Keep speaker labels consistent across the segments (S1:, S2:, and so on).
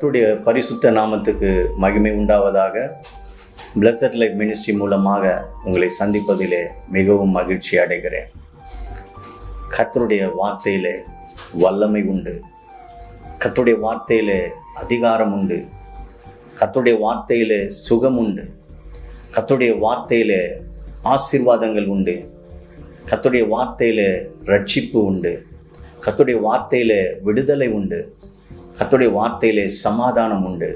S1: கர்த்தருடைய பரிசுத்த நாமத்துக்கு மகிமை உண்டாவதாக. பிளஸட் லைஃப் மினிஸ்ட்ரி மூலமாக உங்களை சந்திப்பதிலே மிகவும் மகிழ்ச்சி அடைகிறேன். கர்த்தருடைய வார்த்தையிலே வல்லமை உண்டு, கர்த்தருடைய வார்த்தையிலே அதிகாரம் உண்டு, கர்த்தருடைய வார்த்தையிலே சுகம் உண்டு, கர்த்தருடைய வார்த்தையிலே ஆசீர்வாதங்கள் உண்டு, கர்த்தருடைய வார்த்தையிலே ரட்சிப்பு உண்டு, கர்த்தருடைய வார்த்தையிலே விடுதலை உண்டு, கர்த்தருடைய வார்த்தையிலே சமாதானம் உண்டு,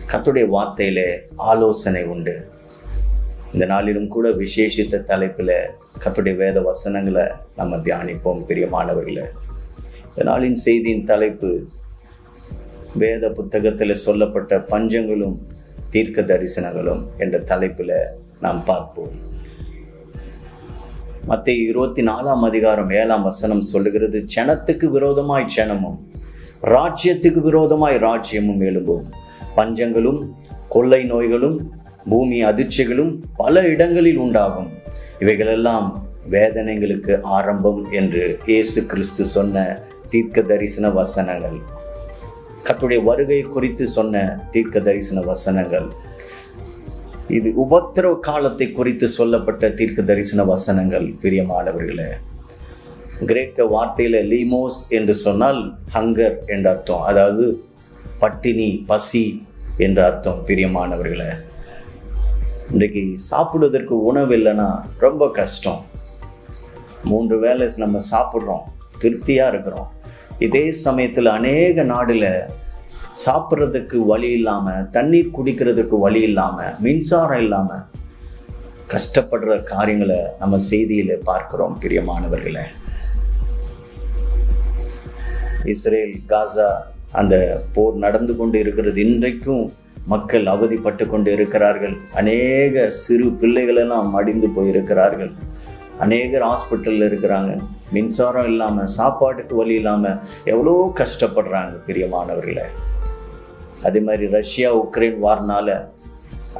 S1: கர்த்தருடைய வார்த்தையிலே ஆலோசனை உண்டு. இந்த நாளிலும் கூட விசேஷித்த தலைப்பில் கர்த்தருடைய வேத வசனங்களை நம்ம தியானிப்போம். பிரியமானவர்களே, இந்த நாளின் செய்தியின் தலைப்பு வேத புத்தகத்தில் சொல்லப்பட்ட பஞ்சங்களும் தீர்க்க தரிசனங்களும் என்ற தலைப்பில் நாம் பார்ப்போம். மத்தேயு 24:7 சொல்லுகிறது, ஜனத்துக்கு விரோதமாய் ஜனமும் ராஜ்யத்துக்கு விரோதமாய் ராஜ்யமும் எழும்பும், பஞ்சங்களும் கொள்ளை நோய்களும் பூமி அதிர்ச்சிகளும் பல இடங்களில் உண்டாகும், இவைகளெல்லாம் வேதனைகளுக்கு ஆரம்பம் என்று இயேசு கிறிஸ்து சொன்ன தீர்க்க தரிசன வசனங்கள், கர்த்தருடைய வருகை குறித்து சொன்ன தீர்க்க தரிசன வசனங்கள். இது உபத்திரவ காலத்தை குறித்து சொல்லப்பட்ட தீர்க்க தரிசன வசனங்கள். பிரியமானவர்களே, கிரேக்க வார்த்தையில லீமோஸ் என்று சொன்னால் ஹங்கர் என்ற அர்த்தம், அதாவது பட்டினி பசி என்ற அர்த்தம். பிரியமானவர்களே, இன்றைக்கு சாப்பிடுவதற்கு உணவு இல்லைன்னா ரொம்ப கஷ்டம். 3 வேளை நம்ம சாப்பிட்றோம், திருப்தியாக இருக்கிறோம். இதே சமயத்தில் அநேக நாடுல சாப்பிட்றதுக்கு வழி இல்லாமல், தண்ணீர் குடிக்கிறதுக்கு வழி இல்லாமல், மின்சாரம் இல்லாமல் கஷ்டப்படுற காரியங்களை நம்ம செய்தியில் பார்க்கிறோம். பிரியமானவர்களே, இஸ்ரேல் காசா அந்த போர் நடந்து கொண்டு இருக்கிறது. இன்றைக்கும் மக்கள் அவதிப்பட்டு கொண்டு இருக்கிறார்கள். அநேக சிறு பிள்ளைகளெல்லாம் மடிந்து போயிருக்கிறார்கள். அநேகர் ஹாஸ்பிட்டலில் இருக்கிறாங்க. மின்சாரம் இல்லாமல், சாப்பாட்டுக்கு வழி இல்லாமல் எவ்வளோ கஷ்டப்படுறாங்க. பிரியமானவர்களே, அதே மாதிரி ரஷ்யா உக்ரைன் வார்னால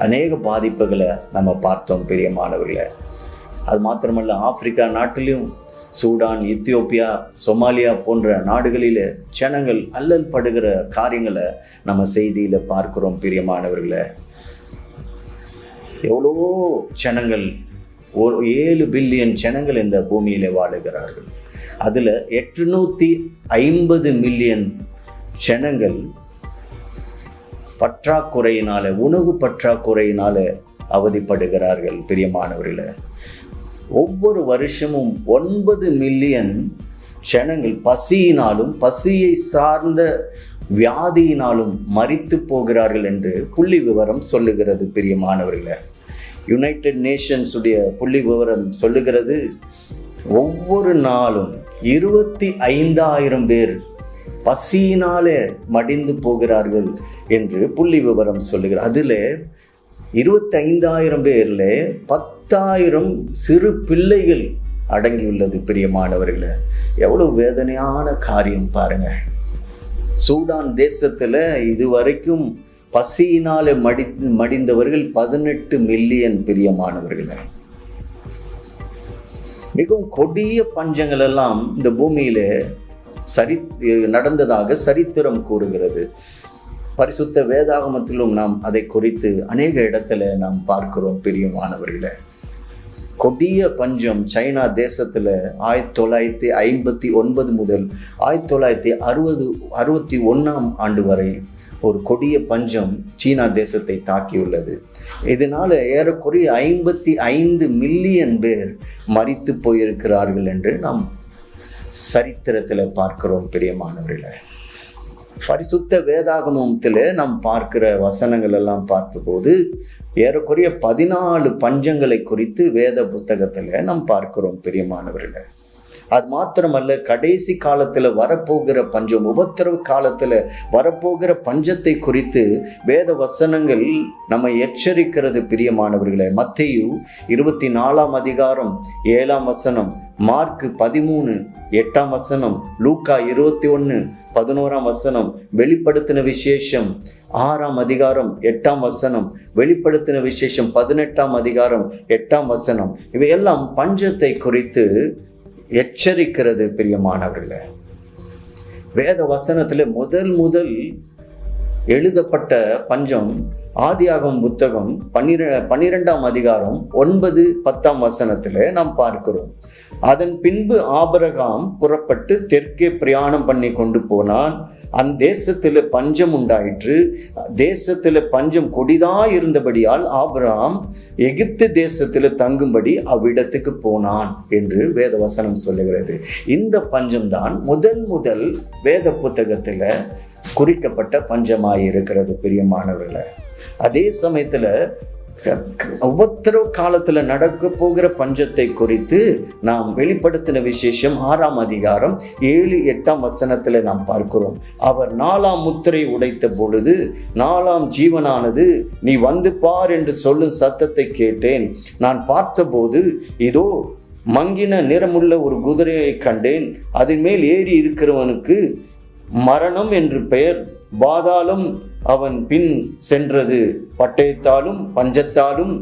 S1: அநேக பாதிப்புகளை நம்ம பார்த்தோம். பிரியமானவர்களே, அது மாத்திரமல்ல, ஆப்பிரிக்கா நாட்டிலையும் சூடான், எத்தியோப்பியா, சொமாலியா போன்ற நாடுகளில் ஜனங்கள் அல்லல் படுகிற காரியங்களை நம்ம செய்தியில் பார்க்கிறோம். பிரியமானவர்களே, எவ்வளோ ஜனங்கள், 7 பில்லியன் ஜனங்கள் இந்த பூமியில் வாழுகிறார்கள். அதில் 850 மில்லியன் ஜனங்கள் பற்றாக்குறையினால, உணவு பற்றாக்குறையினால அவதிப்படுகிறார்கள். பிரியமானவர்களே, ஒவ்வொரு வருஷமும் 9 மில்லியன் ஜனங்கள் பசியினாலும் பசியை சார்ந்த வியாதியினாலும் மரித்து போகிறார்கள் என்று புள்ளி விவரம் சொல்லுகிறது. பிரியமானவர்களே, யுனைடெட் நேஷன்ஸ் உடைய புள்ளி விவரம் சொல்லுகிறது, ஒவ்வொரு நாளும் 25,000 பேர் பசியினாலே மடிந்து போகிறார்கள் என்று புள்ளி விவரம் சொல்லுகிறார். அதில் 25,000 பேர்ல 10,000 சிறு பிள்ளைகள் அடங்கியுள்ளது. பிரியமானவர்களே, எவ்வளவு வேதனையான காரியம் பாருங்க. சூடான் தேசத்துல இதுவரைக்கும் பசியினாலே மடிந்தவர்கள் 18 மில்லியன். பிரியமானவர்களே, மிகவும் கொடிய பஞ்சங்கள் எல்லாம் இந்த பூமியில நடந்ததாக சரித்திரம் கூறுகிறது. பரிசுத்த வேதாகமத்திலும் நாம் அதை குறித்து அநேக இடத்துல நாம் பார்க்கிறோம். பிரியமானவர்களே, கொடிய பஞ்சம் சைனா தேசத்துல 1959 முதல் 1961 வரை ஒரு கொடிய பஞ்சம் சீனா தேசத்தை தாக்கியுள்ளது. இதனால ஏறக்குறைய 55 மில்லியன் பேர் மரித்து போயிருக்கிறார்கள் என்று நாம் சரித்திரத்துல பார்க்கிறோம். பிரியமானவர்களே, பரிசுத்த வேதாகமத்திலே நாம் பார்க்கிற வசனங்கள் எல்லாம் பார்த்தபோது ஏறக்குறைய 14 பஞ்சங்களை குறித்து வேத புத்தகத்தில் நாம் பார்க்கிறோம். பிரியமானவர்களே, அது மாத்திரமல்ல, கடைசி காலத்தில் வரப்போகிற பஞ்சம், உபத்திரவ காலத்தில் வரப்போகிற பஞ்சத்தை குறித்து வேத வசனங்கள் நம்ம எச்சரிக்கிறது. பிரியமானவர்களே, மத்தேயு 24:7, மார்க் 13:8, லூக்கா 21:11, வெளிப்படுத்தின விசேஷம் 6:8, வெளிப்படுத்தின விசேஷம் 18:8, இவையெல்லாம் பஞ்சத்தை குறித்து எச்சரிக்கிறது. பிரியமானவர்களே, வேத வசனத்தில் முதல் எழுதப்பட்ட பஞ்சம் ஆதியாகமம் புத்தகம் 12ஆம் அதிகாரம் 9-10 வசனத்திலே நாம் பார்க்கிறோம். அதன் பின்பு ஆபிரகாம் புறப்பட்டு தெற்கே பிரயாணம் பண்ணி கொண்டு போனான். அந்த தேசத்துல பஞ்சம் உண்டாயிற்று. தேசத்துல பஞ்சம் கொடிதா இருந்தபடியால் ஆபிரகாம் எகிப்து தேசத்துல தங்கும்படி அவ்விடத்துக்கு போனான் என்று வேத வசனம் சொல்லுகிறது. இந்த பஞ்சம்தான் முதல் வேத புத்தகத்துல குறிக்கப்பட்ட பஞ்சமாயிருக்கிறது பிரியமானவர்களே. அதே சமயத்துல உபத்திரவ காலத்துல நடக்க போகிற பஞ்சத்தை குறித்து நாம் வெளிப்படுத்தின விசேஷம் 6ஆம் அதிகாரம் 7-8 வசனத்துல நாம் பார்க்கிறோம். அவர் 4ஆம் முத்திரை உடைத்த பொழுது 4ஆம் ஜீவனானது நீ வந்து பார் என்று சொல்லும் சத்தத்தை கேட்டேன். நான் பார்த்தபோது இதோ மங்கின நிறமுள்ள ஒரு குதிரையை கண்டேன். அதன் மேல் ஏறி இருக்கிறவனுக்கு மரணம் என்று பெயர். பாதாளம் அவன் பின் சென்றது. பட்டயத்தாலும் பஞ்சத்தாலும்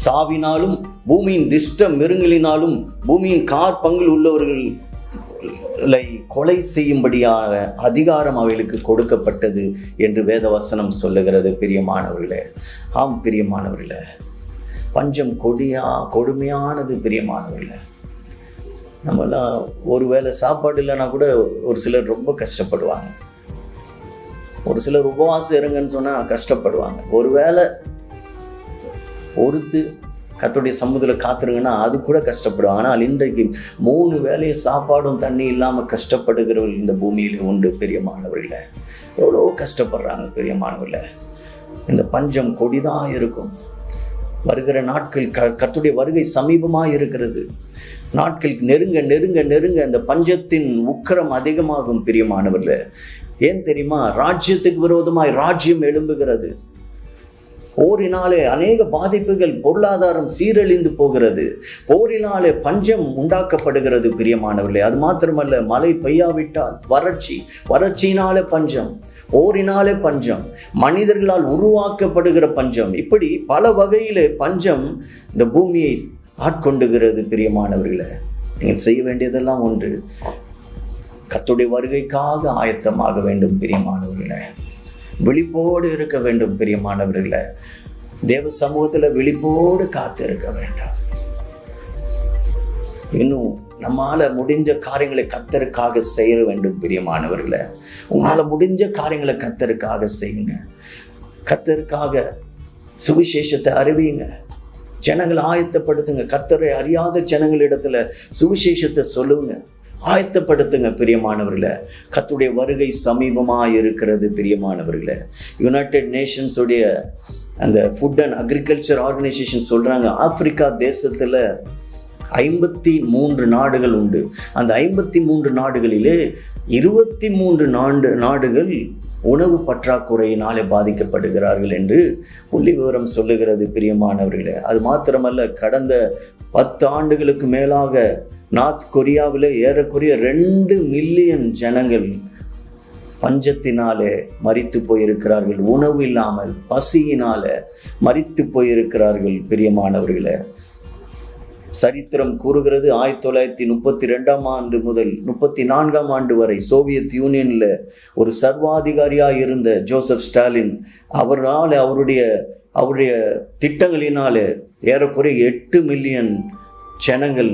S1: சாவினாலும் பூமியின் திஷ்ட மிருங்களினாலும் பூமியின் காற்பங்கில் உள்ளவர்களை கொலை செய்யும்படியாக அதிகாரம் அவைகளுக்கு கொடுக்கப்பட்டது என்று வேதவசனம் சொல்லுகிறது பிரியமானவர்களே. ஆம் பிரியமானவர்களே, பஞ்சம் கொடுமையானது பிரியமானவர்களே. நம்மளாம் ஒருவேளை சாப்பாடு இல்லைன்னா கூட ஒரு சிலர் ரொம்ப கஷ்டப்படுவாங்க. ஒரு சிலர் உபவாசம் இருங்கன்னு சொன்னா கஷ்டப்படுவாங்க. ஒருவேளை ஒருத்து கர்த்தருடைய சமூகத்துல காத்துருங்கன்னா அது கூட கஷ்டப்படுவாங்க. ஆனால் இன்றைக்கு 3 வேளையும் சாப்பாடும் தண்ணி இல்லாம கஷ்டப்படுகிறவர்கள் இந்த பூமியில உண்டு பிரியமானவர்களே. எவ்வளோ கஷ்டப்படுறாங்க பிரியமானவர்களே. இந்த பஞ்சம் கொடிதான் இருக்கும். வருகிற நாட்கள் கர்த்தருடைய வருகை சமீபமாக இருக்கிறது. நாட்கள் நெருங்க நெருங்க நெருங்க அந்த பஞ்சத்தின் உக்கிரம் அதிகமாகும் பிரியமானவர்களே. ஏன் தெரியுமா? ராஜ்யத்துக்கு விரோதமாய் ராஜ்யம் எழும்புகிறது. போரினாலே அநேக பாதிப்புகள், பொருளாதாரம் சீரழிந்து போகிறது. போரினாலே பஞ்சம் உண்டாக்கப்படுகிறது பிரியமானவர்களே. அது மாத்திரமல்ல, மழை பெய்யாவிட்டால் வறட்சியினாலே பஞ்சம், போரினாலே பஞ்சம், மனிதர்களால் உருவாக்கப்படுகிற பஞ்சம், இப்படி பல வகையிலே பஞ்சம் இந்த பூமியை ஆட்கொண்டுகிறது பிரியமானவர்களே. நீங்கள் செய்ய வேண்டியதெல்லாம் ஒன்று, கர்த்தருடைய வருகைக்காக ஆயத்தமாக வேண்டும் பிரியமானவர்களே. விழிப்போடு இருக்க வேண்டும் பிரியமானவர்களே. தேவ சமூகத்துல விழிப்போடு காத்து இருக்க வேண்டும். இன்னும் நம்மால முடிஞ்ச காரியங்களை கர்த்தருக்காக செய்ய வேண்டும் பிரியமானவர்களே. உங்களால முடிஞ்ச காரியங்களை கர்த்தருக்காக செய்யுங்க. கர்த்தருக்காக சுவிசேஷத்தை அறிவியுங்க. ஜனங்களை ஆயத்தப்படுத்துங்க. கர்த்தரை அறியாத ஜனங்களிடத்துல சுவிசேஷத்தை சொல்லுங்க, ஆயத்தப்படுத்துங்க பிரியமானவர்களே. கர்த்தருடைய வருகை சமீபமாக இருக்கிறது பிரியமானவர்களே. யுனைடெட் நேஷன்ஸ் உடைய அந்த ஃபுட் அண்ட் அக்ரிகல்ச்சர் ஆர்கனைசேஷன் சொல்றாங்க, ஆப்பிரிக்கா தேசத்துல 53 நாடுகள் உண்டு. அந்த 53 நாடுகளிலே 23 நாடுகள் உணவு பற்றாக்குறையினாலே பாதிக்கப்படுகிறார்கள் என்று புள்ளி விவரம் சொல்லுகிறது பிரியமானவர்களே. அது மாத்திரமல்ல, கடந்த 10 ஆண்டுகளுக்கு மேலாக நார்த் கொரியாவில் ஏறக்குறைய 2 மில்லியன் ஜனங்கள் பஞ்சத்தினாலே மரித்து போயிருக்கிறார்கள். உணவு இல்லாமல் பசியினால மரித்து போயிருக்கிறார்கள் பிரியமானவர்களே. சரித்திரம் கூறுகிறது, 1932ஆம் ஆண்டு முதல் 34ஆம் ஆண்டு வரை சோவியத் யூனியன்ல ஒரு சர்வாதிகாரியாக இருந்த ஜோசப் ஸ்டாலின் அவரால் அவருடைய திட்டங்களினாலே ஏறக்குறைய 8 மில்லியன் ஜனங்கள்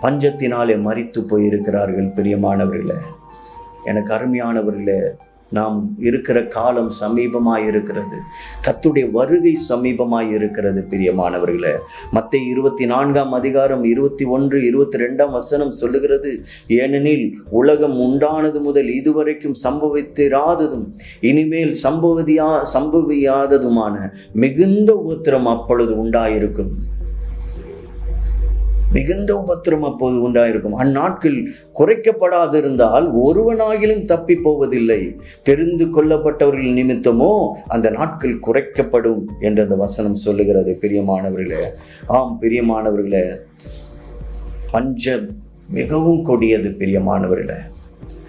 S1: பஞ்சத்தினாலே மரித்து போயிருக்கிறார்கள் பிரியமானவர்களே. எனக்கு அருமையானவர்களே, நாம் இருக்கிற காலம் சமீபமாய் இருக்கிறது. கர்த்தருடைய வருகை சமீபமாய் இருக்கிறது பிரியமானவர்களே. மத்தேயு 24ஆம் அதிகாரம் 21-22 வசனம் சொல்லுகிறது, ஏனெனில் உலகம் உண்டானது முதல் இதுவரைக்கும் சம்பவித்திராததும் இனிமேல் சம்பவியாததுமான மிகுந்த உபத்திரம் அப்பொழுது உண்டாயிருக்கும். மிகுந்த உபத்திரம் அப்போது உண்டாயிருக்கும். அந்நாட்கள் குறைக்கப்படாதிருந்தால் ஒருவனாகிலும் தப்பி போவதில்லை. தெரிந்து கொள்ளப்பட்டவர்கள் நிமித்தமோ அந்த நாட்கள் குறைக்கப்படும் என்று அந்த வசனம் சொல்லுகிறது பிரியமானவர்களே. ஆம் பிரியமானவர்களே, பஞ்சம் மிகவும் கொடியது பிரியமானவர்களே.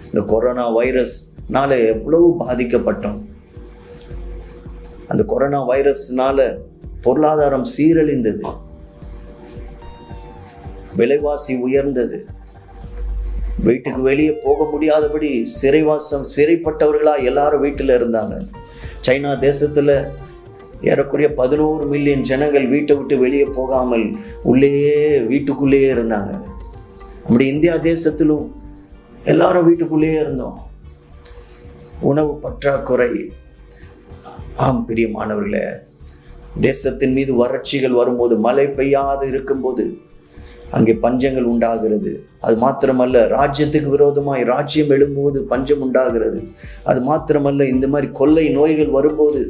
S1: இந்த கொரோனா வைரஸ்னால எவ்வளவு பாதிக்கப்பட்டோம். அந்த கொரோனா வைரஸ்னால பொருளாதாரம் சீரழிந்தது, விலைவாசி உயர்ந்தது. வீட்டுக்கு வெளியே போக முடியாதபடி சிறைப்பட்டவர்களா எல்லாரும் வீட்டில் இருந்தாங்க. சைனா தேசத்துல ஏறக்குறைய 11 மில்லியன் ஜனங்கள் வீட்டை விட்டு வெளியே போகாமல் வீட்டுக்குள்ளேயே இருந்தாங்க. நம்முடைய இந்தியா தேசத்திலும் எல்லாரும் வீட்டுக்குள்ளேயே இருந்தோம். உணவு பற்றாக்குறை. ஆம் பிரியமானவர்களே, தேசத்தின் மீது வறட்சிகள் வரும்போது, மழை பெய்யாது இருக்கும்போது அங்கே பஞ்சங்கள் உண்டாகிறது. அது மாத்திரமல்ல, ராஜ்யத்துக்கு விரோதமாய் ராஜ்யம் எழும்போது பஞ்சம் உண்டாகிறது. அது மாத்திரமல்ல, இந்த மாதிரி கொள்ளை நோய்கள் வரும்போது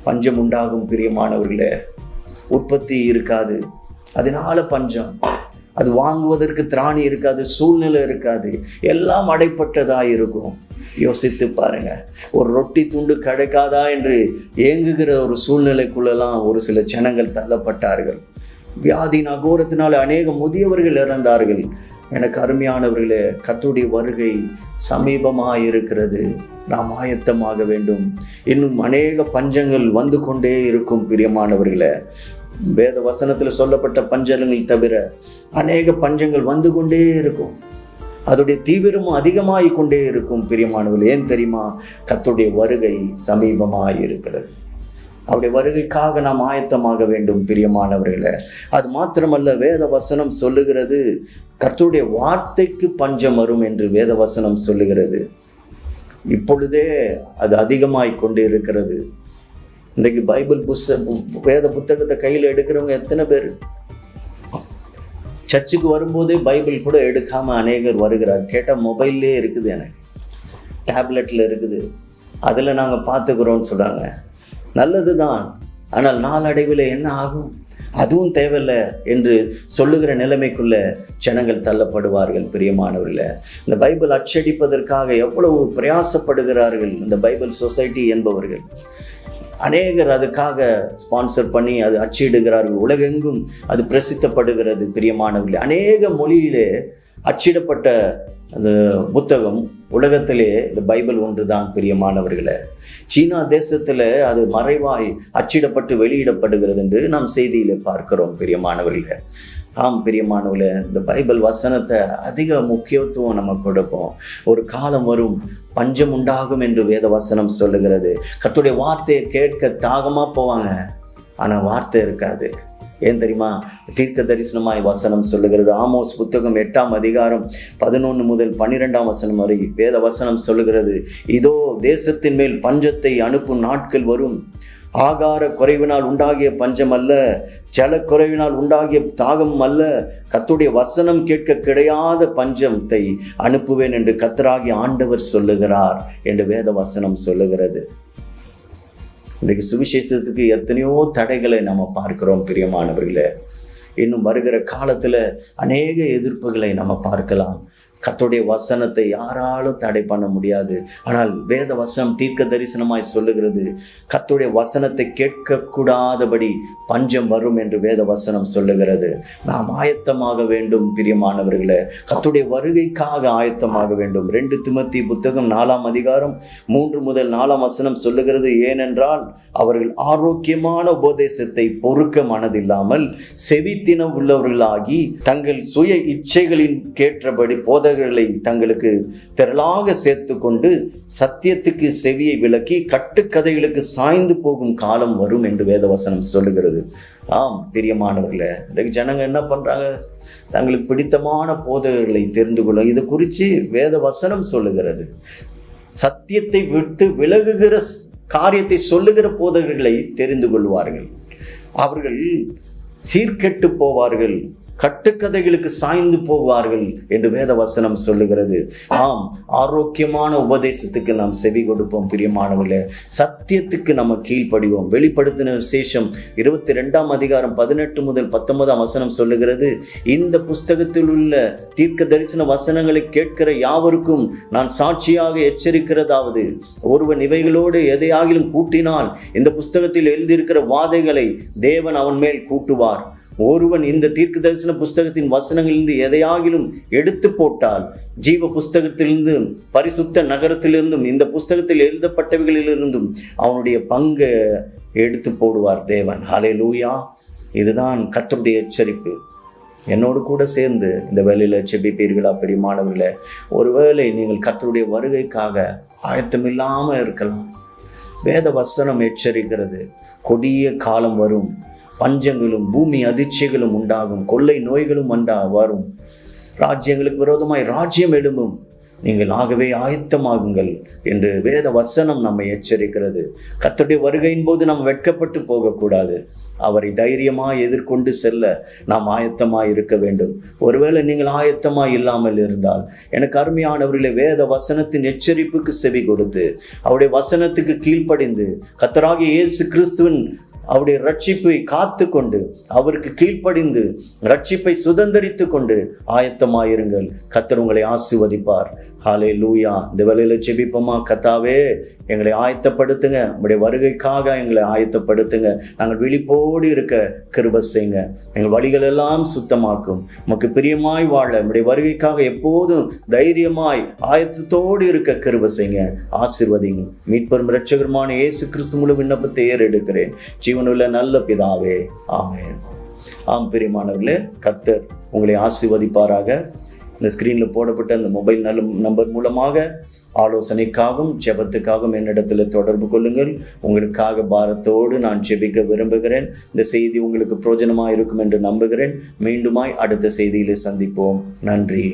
S1: பஞ்சம் உண்டாகும் பிரியமானவர்களே. உற்பத்தி இருக்காது, அதனால பஞ்சம். அது வாங்குவதற்கு திராணி இருக்காது, சூழ்நிலை இருக்காது, எல்லாம் அடைப்பட்டதா இருக்கும். யோசித்து பாருங்க, ஒரு ரொட்டி துண்டு கிடைக்காதா என்று ஏங்குகிற ஒரு சூழ்நிலைக்குள்ளெல்லாம் ஒரு சில ஜனங்கள் தள்ளப்பட்டார்கள். வியாதியின் அகோரத்தினால் அநேக முதியவர்கள் இறந்தார்கள். எனக்கு அருமையானவர்களே, கர்த்தருடைய வருகை சமீபமாக இருக்கிறது. நாம் ஆயத்தமாக வேண்டும். இன்னும் அநேக பஞ்சங்கள் வந்து கொண்டே இருக்கும் பிரியமானவர்களே. வேத வசனத்தில் சொல்லப்பட்ட பஞ்சங்கள் தவிர அநேக பஞ்சங்கள் வந்து கொண்டே இருக்கும். அதோடைய தீவிரமும் அதிகமாகி கொண்டே இருக்கும் பிரியமானவர்களே. ஏன் தெரியுமா? கர்த்தருடைய வருகை சமீபமாக இருக்கிறது. அவருடைய வருகைக்காக நாம் ஆயத்தமாக வேண்டும் பிரியமானவர்களே. அது மாத்திரமல்ல, வேத வசனம் சொல்லுகிறது கர்த்தருடைய வார்த்தைக்கு பஞ்சம் வரும் என்று வேத வசனம் சொல்லுகிறது. இப்பொழுதே அது அதிகமாய் கொண்டு இருக்கிறது. இன்றைக்கு பைபிள் வேத புத்தகத்தை கையில் எடுக்கிறவங்க எத்தனை பேர்? சர்ச்சுக்கு வரும்போதே பைபிள் கூட எடுக்காம அநேகர் வருகிறார். கேட்டால் மொபைல்லே இருக்குது, எனக்கு டேப்லெட்டில் இருக்குது, அதில் நாங்கள் பார்த்துக்கிறோன்னு சொல்கிறாங்க. நல்லது தான், ஆனால் நாளடைவில் என்ன ஆகும்? அதுவும் தேவையில்லை என்று சொல்லுகிற நிலைமைக்குள்ள ஜனங்கள் தள்ளப்படுவார்கள் பிரியமானவர்களே. இந்த பைபிள் அச்சடிப்பதற்காக எவ்வளவு பிரயாசப்படுகிறார்கள் இந்த பைபிள் சொசைட்டி என்பவர்கள். அநேகர் அதுக்காக ஸ்பான்சர் பண்ணி அது அச்சிடுகிறார்கள். உலகெங்கும் அது பிரசித்தப்படுகிறது பிரியமானவர்களே. அநேக மொழியிலே அச்சிடப்பட்ட அந்த புத்தகம் உலகத்திலே இந்த பைபிள் ஒன்று தான் பிரியமானவர்களே. சீனா தேசத்தில் அது மறைவாய் அச்சிடப்பட்டு வெளியிடப்படுகிறது என்று நாம் செய்தியில பார்க்கிறோம் பிரியமானவர்களே. ஆம் பிரியமானவர்களே, இந்த பைபிள் வசனத்தை அதிக முக்கியத்துவம் நம்ம கொடுப்போம். ஒரு காலம் வரும், பஞ்சம் உண்டாகும் என்று வேத வசனம் சொல்லுகிறது. கர்த்தருடைய வார்த்தையை கேட்க தாகமா போவாங்க, ஆனா வார்த்தை இருக்காது. ஏன் தெரியுமா? தீர்க்க தரிசனமாய் வசனம் சொல்லுகிறது. ஆமோஸ் புத்தகம் 8ஆம் அதிகாரம் 11 முதல் 12ஆம் வசனம் வரை வேத வசனம் சொல்லுகிறது, இதோ தேசத்தின் மேல் பஞ்சத்தை அனுப்பும் நாட்கள் வரும். ஆகார குறைவினால் உண்டாகிய பஞ்சம் அல்ல, ஜல குறைவினால் உண்டாகிய தாகம் அல்ல, கர்த்தருடைய வசனம் கேட்க கிடையாத பஞ்சத்தை அனுப்புவேன் என்று கர்த்தராகிய ஆண்டவர் சொல்லுகிறார் என்று வேத வசனம் சொல்லுகிறது. இன்றைக்கு சுவிசேஷத்துக்கு எத்தனையோ தடைகளை நம்ம பார்க்கிறோம் பிரியமானவர்களே. இன்னும் வருகிற காலத்தில் அநேக எதிர்ப்புகளை நம்ம பார்க்கலாம். கர்த்தருடைய வசனத்தை யாராலும் தடை பண்ண முடியாது. ஆனால் வேத வசனம் தீர்க்க தரிசனமாய் சொல்லுகிறது, கர்த்தருடைய வசனத்தை கேட்கக்கூடாதபடி பஞ்சம் வரும் என்று வேத வசனம் சொல்லுகிறது. நாம் ஆயத்தமாக வேண்டும் பிரியமானவர்களே. கர்த்தருடைய வருகைக்காக ஆயத்தமாக வேண்டும். 2 திமோத்தி புத்தகம் 4ஆம் அதிகாரம் 3 முதல் 4ஆம் வசனம் சொல்லுகிறது, ஏனென்றால் அவர்கள் ஆரோக்கியமான உபதேசத்தை பொறுக்க மனதில்லாமல் செவித்தினம் உள்ளவர்களாகி தங்கள் சுய இச்சைகளின் கேற்றபடி போதகர்களை தங்களுக்கு திரளாக சேர்த்து கொண்டு சத்தியத்துக்கு செவியை விலக்கி கட்டுக்கதைகளுக்கு சாய்ந்து போகும் காலம் வரும் என்று வேதவசனம் சொல்லுகிறது. ஆம் பிரியமானவர்களே, இன்றைக்கு ஜனங்க என்ன பண்றாங்க? தங்களுக்கு பிடித்தமான போதகர்களை தெரிந்து கொள்ள இது குறித்து வேத வசனம் சொல்லுகிறது. சத்தியத்தை விட்டு விலகுகிற காரியத்தை சொல்லுகிற போதகர்களை தெரிந்து கொள்வார்கள். அவர்கள் சீர்கெட்டு போவார்கள், கட்டுக்கதைகளுக்கு சாய்ந்து போவார்கள் என்று வேத வசனம் சொல்லுகிறது. ஆம், ஆரோக்கியமான உபதேசத்துக்கு நாம் செவி கொடுப்போம் பிரியமானவர்களே. சத்தியத்துக்கு நம்ம கீழ்ப்படிவோம். வெளிப்படுத்தின விசேஷம் 22ஆம் அதிகாரம் 18 முதல் 19ஆம் வசனம் சொல்லுகிறது, இந்த புஸ்தகத்தில் உள்ள தீர்க்க தரிசன வசனங்களை கேட்கிற யாவருக்கும் நான் சாட்சியாக எச்சரிக்கிறதாவது, ஒருவன் இவைகளோடு எதையாகிலும் கூட்டினால் இந்த புஸ்தகத்தில் எழுதியிருக்கிற வாதைகளை தேவன் அவன் மேல் கூட்டுவார். ஒருவன் இந்த தீர்க்க தரிசன புஸ்தகத்தின் வசனங்களிலிருந்து எதையாகிலும் எடுத்து போட்டால் ஜீவ புஸ்தகத்திலிருந்து பரிசுத்த நகரத்திலிருந்தும் இந்த புஸ்தகத்தில் எழுதப்பட்டவைகளிலிருந்தும் அவனுடைய பங்கை எடுத்து போடுவார் தேவன். ஹல்லேலூயா! இதுதான் கர்த்தருடைய எச்சரிப்பு. என்னோடு கூட சேர்ந்து இந்த வேலையில செபிப்பீர்களா பிரியமானவர்களே? ஒருவேளை நீங்கள் கர்த்தருடைய வருகைக்காக ஆயத்தமில்லாமல் இருக்கலாம். வேத வசனம் எச்சரிக்கிறது, கொடிய காலம் வரும், பஞ்சங்களும் பூமி அதிர்ச்சிகளும் உண்டாகும், கொள்ளை நோய்களும் வரும், ராஜ்யங்களுக்கு விரோதமாய் ராஜ்யம் எழும்பும், நீங்கள் ஆகவே ஆயத்தமாகுங்கள் என்று வேத வசனம் நம்மை எச்சரிக்கிறது. கர்த்தருடைய வருகையின் போது நாம் வெட்கப்பட்டு போகக்கூடாது. அவரை தைரியமாய் எதிர்கொண்டு செல்ல நாம் ஆயத்தமாய் இருக்க வேண்டும். ஒருவேளை நீங்கள் ஆயத்தமாய் இல்லாமல் இருந்தால், எனக்கு அருமையானவர்களே, வேத வசனத்தின் எச்சரிப்புக்கு செவி கொடுத்து அவருடைய வசனத்துக்கு கீழ்ப்படிந்து கர்த்தராகிய இயேசு கிறிஸ்துவின் அவருடைய ரட்சிப்பை காத்து கொண்டு அவருக்கு கீழ்ப்படிந்து ரட்சிப்பை சுதந்தரித்து கொண்டு ஆயத்தமாயிருங்கள். கர்த்தர் உங்களை ஆசீர்வதிப்பார். ஹல்லேலூயா. இந்த வேளையில ஜெபிப்போமா? கர்த்தாவே, எங்களை ஆயத்தப்படுத்துங்க, உங்களுடைய வருகைக்காக எங்களை ஆயத்தப்படுத்துங்க. நாங்கள் விழிப்போடு இருக்க கிருபை செய்யுங்க. எங்கள் வழிகள் எல்லாம் சுத்தமாக்கும். உமக்கு பிரியமாய் வாழ, உங்களுடைய வருகைக்காக எப்போதும் தைரியமாய் ஆயத்தத்தோடு இருக்க கிருபை செய்யுங்க. ஆசீர்வதிங்க. மீட்பரும் இரட்சகருமான இயேசு கிறிஸ்து மூலம் விண்ணப்பத்தை ஏறெடுக்கிறேன், ஜீவனுள்ள நல்ல பிதாவே, ஆமென். ஆம் பிரியமானவர்களே, கர்த்தர் உங்களை ஆசீர்வதிப்பாராக. இந்த ஸ்கிரீன்ல போடப்பட்ட அந்த மொபைல் நம்பர் மூலமாக ஆலோசனைக்காகவும் ஜெபத்துக்காகவும் என்னிடத்தில் தொடர்பு கொள்ளுங்கள். உங்களுக்காக பாரத்தோடு நான் ஜெபிக்க விரும்புகிறேன். இந்த செய்தி உங்களுக்கு பிரயோஜனமாக இருக்கும் என்று நம்புகிறேன். மீண்டுமாய் அடுத்த செய்தியிலே சந்திப்போம். நன்றி.